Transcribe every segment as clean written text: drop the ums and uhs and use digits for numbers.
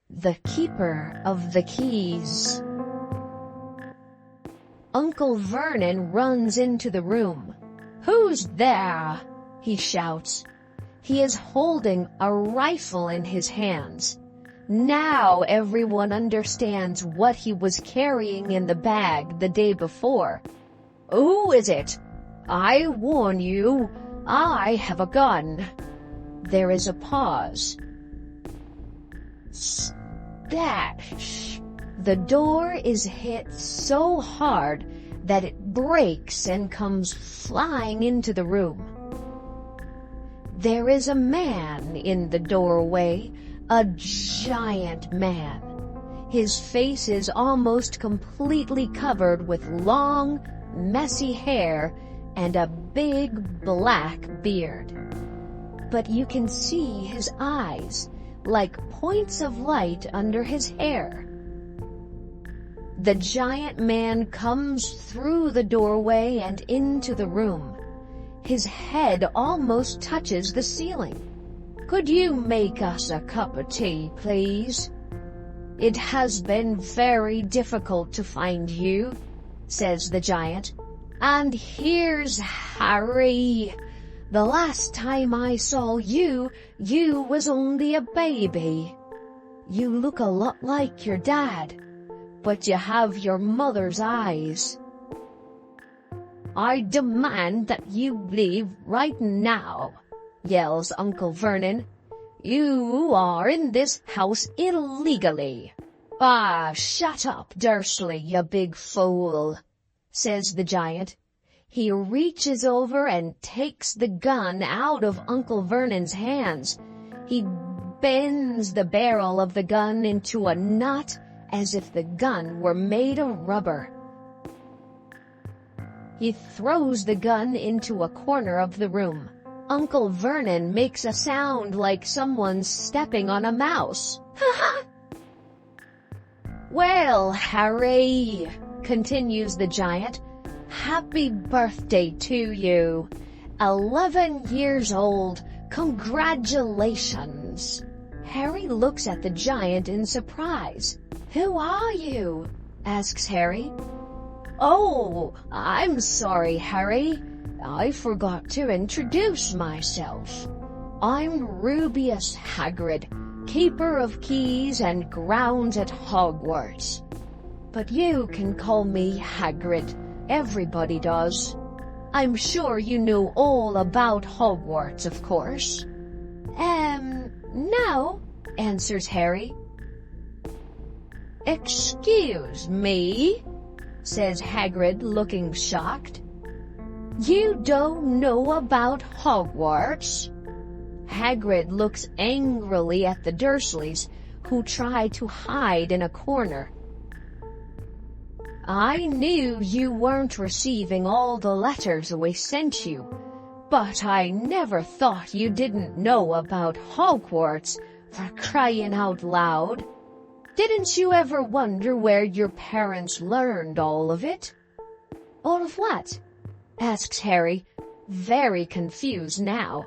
The keeper of the keys. Uncle Vernon runs into the room. "Who's there?" he shouts. He is holding a rifle in his hands. Now everyone understands what he was carrying in the bag the day before. "Who is it? I warn you, I have a gun." There is a pause. Splash! The door is hit so hard that it breaks and comes flying into the room. There is a man in the doorway, a giant man. His face is almost completely covered with long, messy hair and a big black beard. But you can see his eyes, like points of light under his hair. The giant man comes through the doorway and into the room. His head almost touches the ceiling. "Could you make us a cup of tea, please?" "It has been very difficult to find you," says the giant. "And here's Harry. The last time I saw you, you was only a baby. You look a lot like your dad, but you have your mother's eyes." "I demand that you leave right now," yells Uncle Vernon. "You are in this house illegally." "Ah, shut up, Dursley, you big fool," says the giant. He reaches over and takes the gun out of Uncle Vernon's hands. He bends the barrel of the gun into a knot as if the gun were made of rubber. He throws the gun into a corner of the room. Uncle Vernon makes a sound like someone stepping on a mouse. "Well, Harry," continues the giant, "happy birthday to you. 11 years old. Congratulations." Harry looks at the giant in surprise. "Who are you?" asks Harry. "Oh, I'm sorry, Harry. I forgot to introduce myself. I'm Rubeus Hagrid, keeper of keys and grounds at Hogwarts. But you can call me Hagrid. Everybody does. I'm sure you know all about Hogwarts, of course." No," answers Harry. "Excuse me?" says Hagrid, looking shocked. "You don't know about Hogwarts?" Hagrid looks angrily at the Dursleys, who try to hide in a corner. "I knew you weren't receiving all the letters we sent you, but I never thought you didn't know about Hogwarts, for crying out loud. Didn't you ever wonder where your parents learned all of it?" "All of what?" asks Harry, very confused now.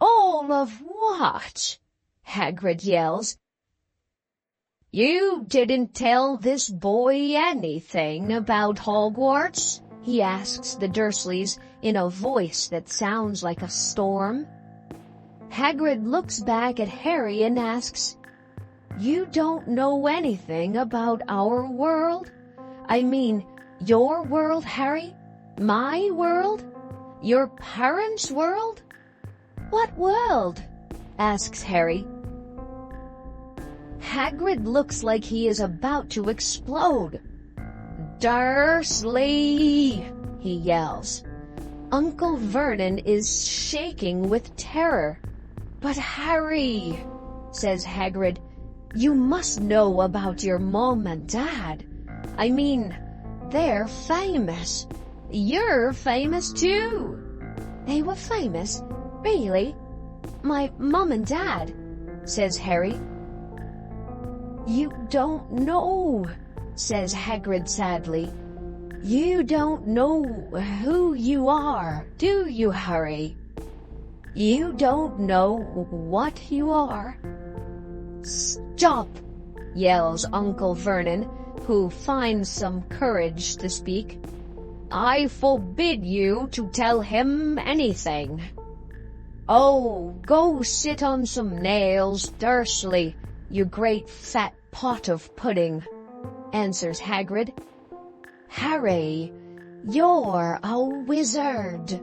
"All of what?" Hagrid yells. "You didn't tell this boy anything about Hogwarts?" he asks the Dursleys in a voice that sounds like a storm. Hagrid looks back at Harry and asks, "You don't know anything about our world? I mean, your world, Harry? My world? Your parents' world?" "What world?" asks Harry. Hagrid looks like he is about to explode. "Dursley!" he yells. Uncle Vernon is shaking with terror. "But Harry," says Hagrid, "you must know about your mom and dad. I mean, they're famous. You're famous too." "They were famous? Really? My mom and dad?" says Harry. "You don't know," says Hagrid sadly. "You don't know who you are, do you, Harry?" You don't know what you are." "Stop!" yells Uncle Vernon, who finds some courage to speak. "I forbid you to tell him anything." "Oh, go sit on some nails, Dursley, you great fat pot of pudding," answers Hagrid. "Harry, you're a wizard."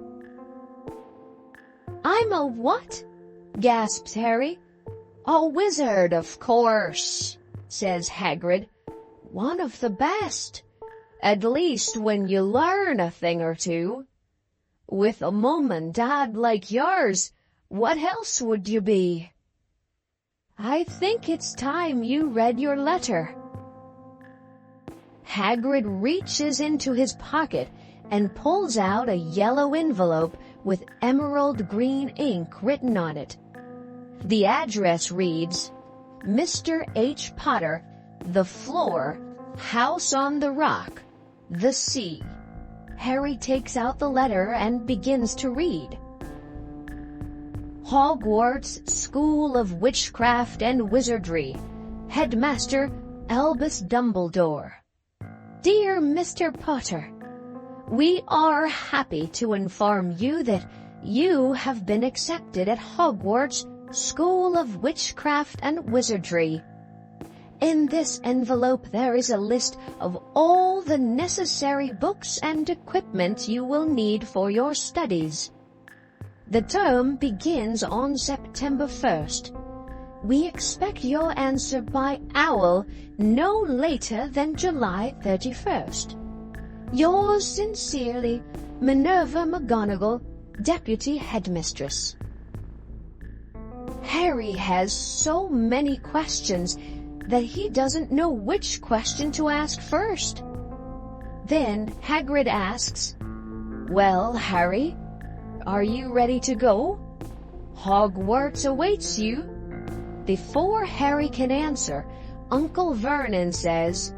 "I'm a what?" gasps Harry. "A wizard, of course," says Hagrid. "One of the best, at least when you learn a thing or two. With a mum and dad like yours, what else would you be?" "I think it's time you read your letter." Hagrid reaches into his pocket and pulls out a yellow envelope with emerald green ink written on it. The address reads, "Mr. H. Potter, The Floor, House on the Rock, The Sea." Harry takes out the letter and begins to read. "Hogwarts School of Witchcraft and Wizardry, Headmaster Albus Dumbledore. Dear Mr. Potter, we are happy to inform you that you have been accepted at Hogwarts School of Witchcraft and Wizardry. In this envelope there is a list of all the necessary books and equipment you will need for your studies. The term begins on September 1st. We expect your answer by owl no later than July 31st. Yours sincerely, Minerva McGonagall, Deputy Headmistress." Harry has so many questions that he doesn't know which question to ask first. Then Hagrid asks, "Well, Harry, are you ready to go? Hogwarts awaits you." Before Harry can answer, Uncle Vernon says,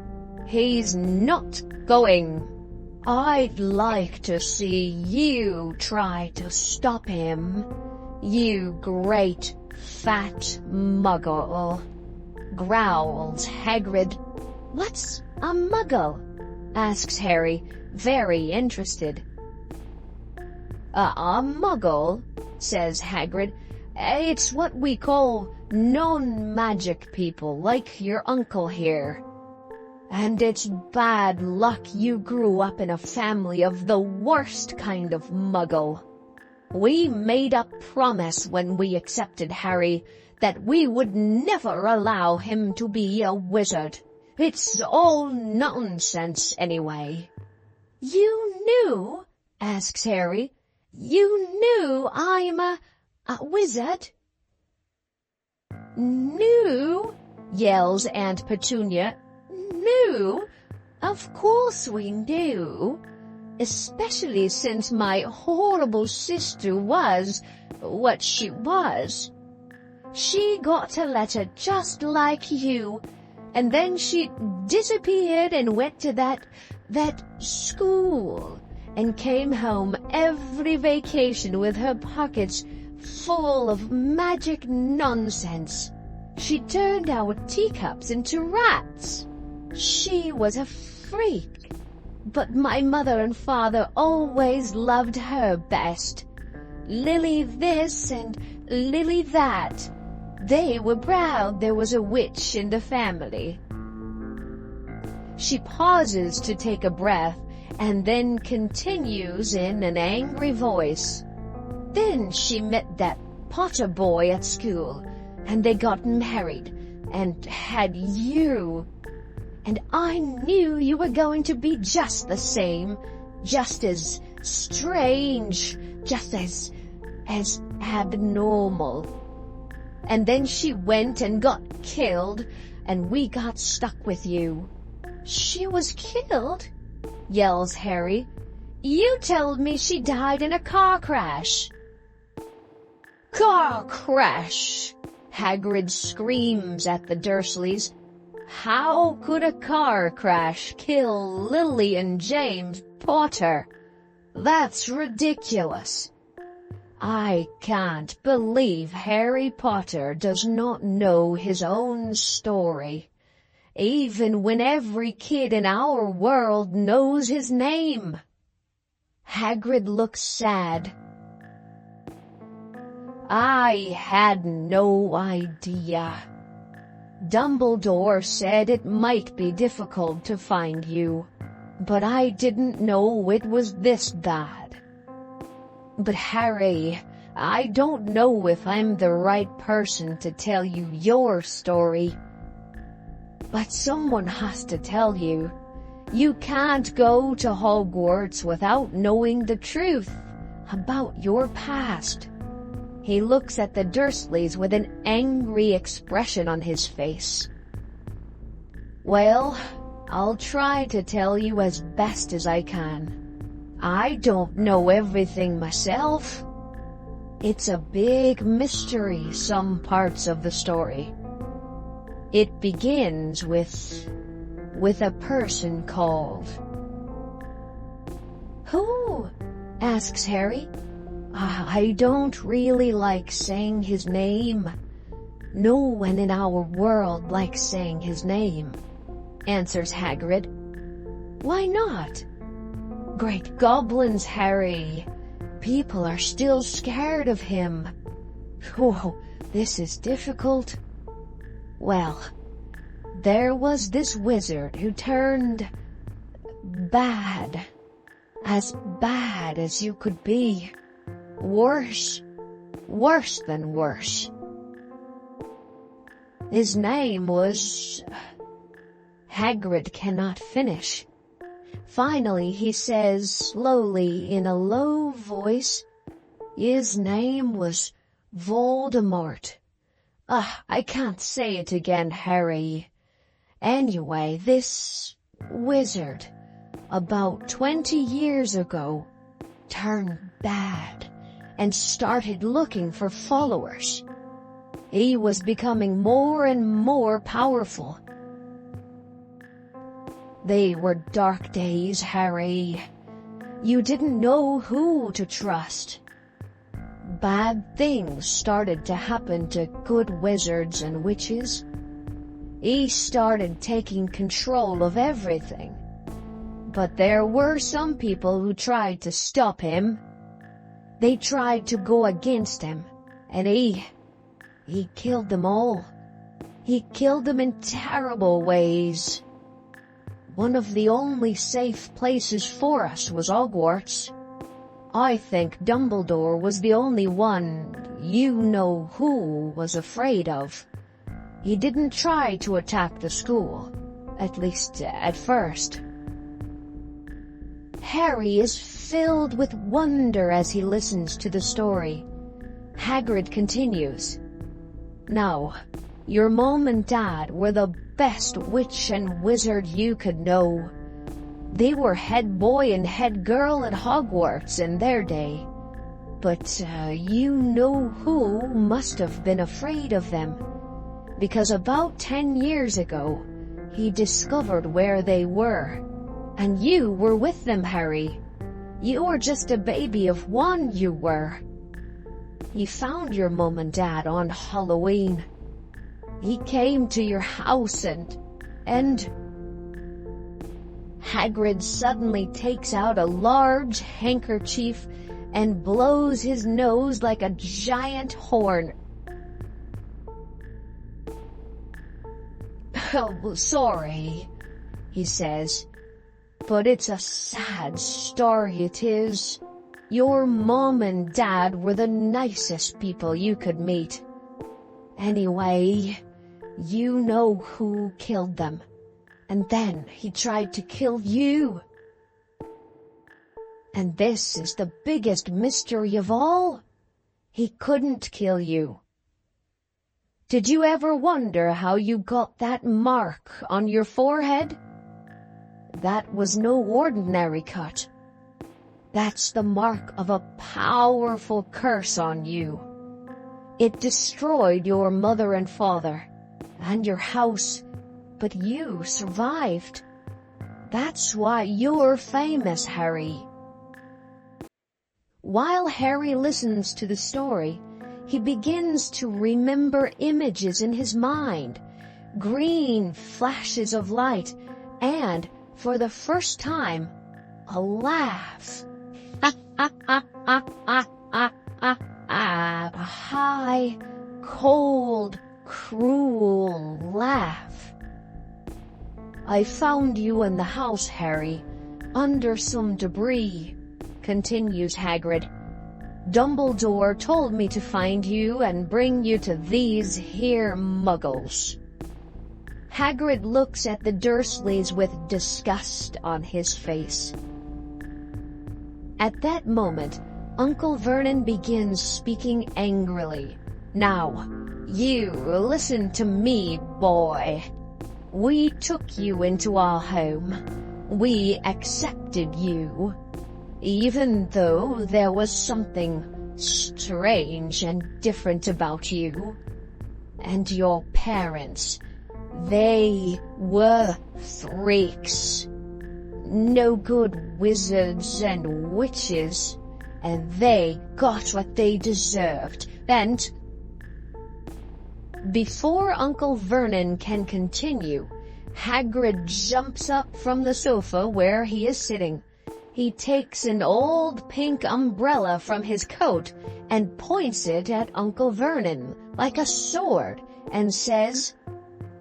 "He's not going. I'd like to see you try to stop him, you great fat muggle," growls Hagrid. "What's a muggle?" asks Harry, very interested. A muggle," says Hagrid, "it's what we call non-magic people, like your uncle here. And it's bad luck you grew up in a family of the worst kind of muggle. We made a promise when we accepted Harry that we would never allow him to be a wizard. It's all nonsense anyway." "You knew?" asks Harry. "You knew I'm a wizard?" "Knew?" yells Aunt Petunia. "Knew? Of course we knew. Especially since my horrible sister was what she was. She got a letter just like you, and then she disappeared and went to that school, and came home every vacation with her pockets full of magic nonsense. She turned our teacups into rats. She was a freak, but my mother and father always loved her best. Lily this and Lily that. They were proud there was a witch in the family." She pauses to take a breath and then continues in an angry voice. "Then she met that Potter boy at school, and they got married, and had you. And I knew you were going to be just the same, just as strange, just as abnormal. And then she went and got killed, and we got stuck with you." "She was killed?" yells Harry. "You told me she died in a car crash." "Car crash!" Hagrid screams at the Dursleys. "How could a car crash kill Lily and James Potter? That's ridiculous. I can't believe Harry Potter does not know his own story, even when every kid in our world knows his name. Hagrid looks sad. I had no idea. Dumbledore said it might be difficult to find you, but I didn't know it was this bad. But Harry, I don't know if I'm the right person to tell you your story. But someone has to tell you. You can't go to Hogwarts without knowing the truth about your past. He looks at the Dursleys with an angry expression on his face. Well, I'll try to tell you as best as I can. I don't know everything myself. It's a big mystery, some parts of the story. It begins with a person called... Who? Asks Harry. I don't really like saying his name. No one in our world likes saying his name, answers Hagrid. Why not? Great goblins, Harry. People are still scared of him. Oh, this is difficult. Well, there was this wizard who turned bad. As bad as you could be. Worse than worse. His name was... Hagrid cannot finish. Finally he says slowly in a low voice, his name was Voldemort. I can't say it again, Harry. Anyway, this wizard, about 20 years ago, turned bad and started looking for followers. He was becoming more and more powerful. They were dark days, Harry. You didn't know who to trust. Bad things started to happen to good wizards and witches. He started taking control of everything. But there were some people who tried to stop him. They tried to go against him, and he killed them all. He killed them in terrible ways. One of the only safe places for us was Hogwarts. I think Dumbledore was the only one you know who was afraid of. He didn't try to attack the school, at least at first. Harry is filled with wonder as he listens to the story. Hagrid continues. Now, your mom and dad were the best witch and wizard you could know. They were head boy and head girl at Hogwarts in their day. But you know who must have been afraid of them. Because about 10 years ago, he discovered where they were. And you were with them, Harry. You were just a baby of 1, you were. He found your mom and dad on Halloween. He came to your house and... Hagrid suddenly takes out a large handkerchief and blows his nose like a giant horn. Oh, sorry, he says. But it's a sad story, it is. Your mom and dad were the nicest people you could meet. Anyway, you know who killed them. And then he tried to kill you. And this is the biggest mystery of all. He couldn't kill you. Did you ever wonder how you got that mark on your forehead? That was no ordinary cut. That's the mark of a powerful curse on you. It destroyed your mother and father, and your house, but you survived. That's why you're famous, Harry. While Harry listens to the story, he begins to remember images in his mind, green flashes of light, and, for the first time, a laugh. A high, cold, cruel laugh. "I found you in the house, Harry, under some debris," continues Hagrid. "Dumbledore told me to find you and bring you to these here muggles." Hagrid looks at the Dursleys with disgust on his face. At that moment, Uncle Vernon begins speaking angrily. "Now, you listen to me, boy. We took you into our home. We accepted you. Even though there was something strange and different about you. And your parents, they were freaks. No good wizards and witches, and they got what they deserved, and—" Before Uncle Vernon can continue, Hagrid jumps up from the sofa where he is sitting. He takes an old pink umbrella from his coat and points it at Uncle Vernon like a sword and says,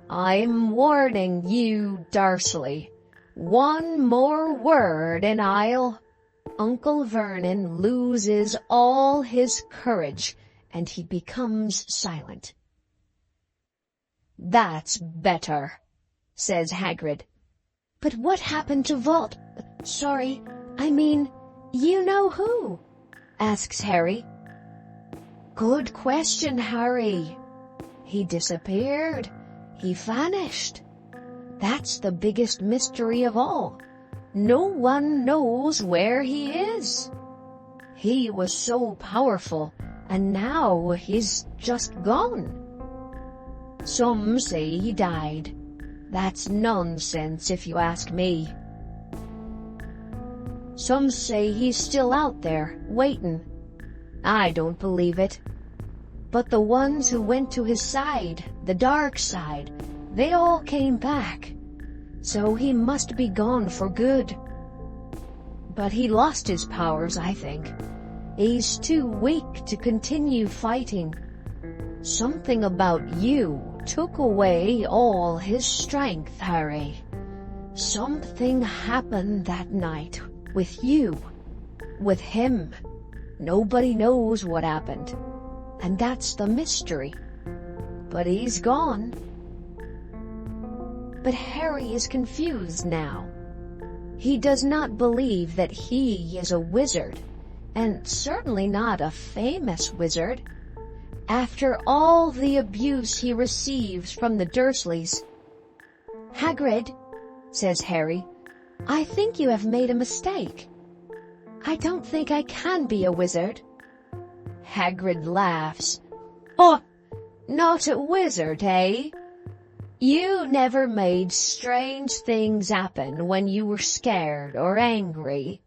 "I'm warning you, Dursley. One more word and I'll—" Uncle Vernon loses all his courage and he becomes silent. "That's better," says Hagrid. "But what happened to Sorry, I mean, you know who?" asks Harry. "Good question, Harry. He disappeared. He vanished. That's the biggest mystery of all. No one knows where he is. He was so powerful, and now he's just gone. Some say he died. That's nonsense if you ask me. Some say he's still out there, waiting. I don't believe it. But the ones who went to his side, the dark side, they all came back. So he must be gone for good. But he lost his powers, I think. He's too weak to continue fighting. Something about you took away all his strength, Harry. Something happened that night. With you. With him. Nobody knows what happened. And that's the mystery. But he's gone." But Harry is confused now. He does not believe that he is a wizard, and certainly not a famous wizard. After all the abuse he receives from the Dursleys. "Hagrid," says Harry, "I think you have made a mistake. I don't think I can be a wizard." Hagrid laughs. "Oh, not a wizard, eh? You never made strange things happen when you were scared or angry."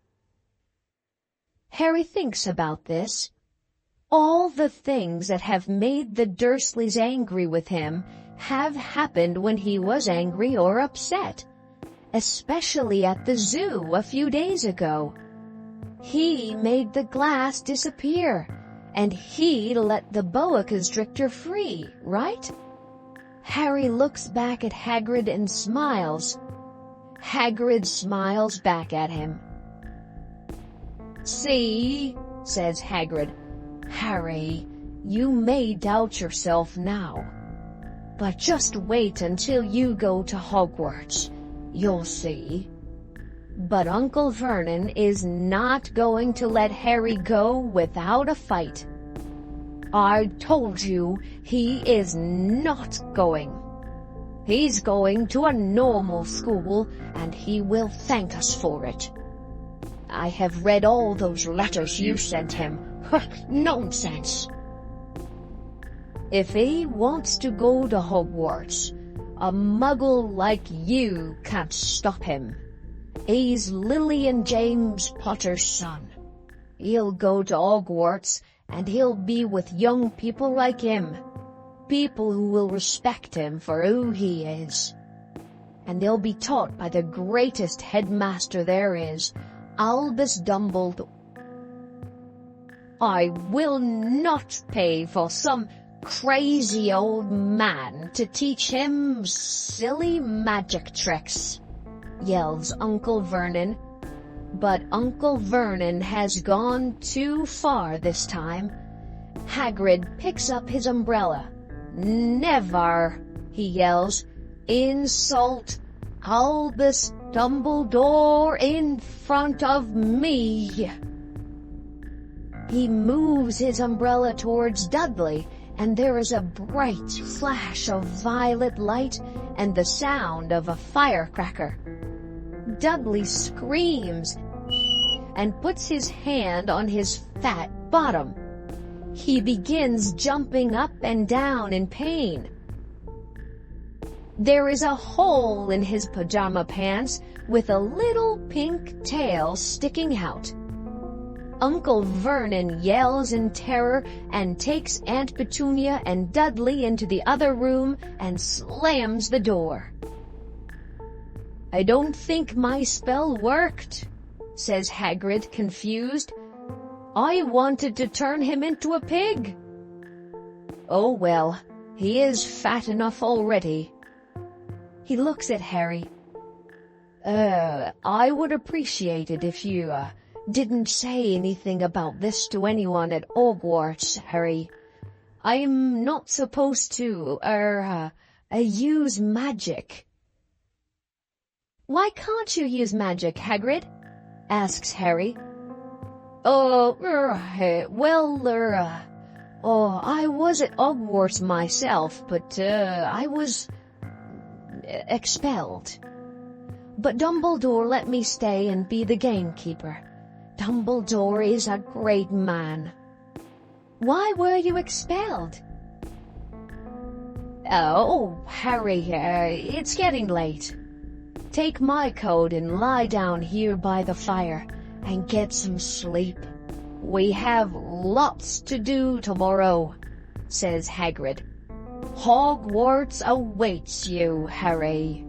Harry thinks about this. All the things that have made the Dursleys angry with him have happened when he was angry or upset. Especially at the zoo a few days ago. He made the glass disappear, and he let the boa constrictor free, right? Harry looks back at Hagrid and smiles. Hagrid smiles back at him. "See," says Hagrid. "Harry, you may doubt yourself now. But just wait until you go to Hogwarts. You'll see." But Uncle Vernon is not going to let Harry go without a fight. "I told you he is not going. He's going to a normal school, and he will thank us for it. I have read all those letters you sent him. Nonsense. If he wants to go to Hogwarts, a muggle like you can't stop him. He's Lily and James Potter's son. He'll go to Hogwarts, and he'll be with young people like him. People who will respect him for who he is. And they'll be taught by the greatest headmaster there is, Albus Dumbledore. I will not pay for some crazy old man to teach him silly magic tricks, yells Uncle Vernon. But Uncle Vernon has gone too far this time. Hagrid picks up his umbrella. Never, he yells. Insult Albus Dumbledore in front of me. He moves his umbrella towards Dudley, and there is a bright flash of violet light and the sound of a firecracker. Dudley screams and puts his hand on his fat bottom. He begins jumping up and down in pain. There is a hole in his pajama pants with a little pink tail sticking out. Uncle Vernon yells in terror and takes Aunt Petunia and Dudley into the other room and slams the door. "I don't think my spell worked," says Hagrid, confused. "I wanted to turn him into a pig." "Oh well, he is fat enough already." He looks at Harry. I would appreciate it if you, didn't say anything about this to anyone at Hogwarts, Harry. I'm not supposed to, use magic." "Why can't you use magic, Hagrid?" asks Harry. I was at Hogwarts myself, but, I was expelled. But Dumbledore let me stay and be the gamekeeper. Dumbledore is a great man." "Why were you expelled?" "Oh, Harry, it's getting late. Take my coat and lie down here by the fire and get some sleep. We have lots to do tomorrow," says Hagrid. "Hogwarts awaits you, Harry."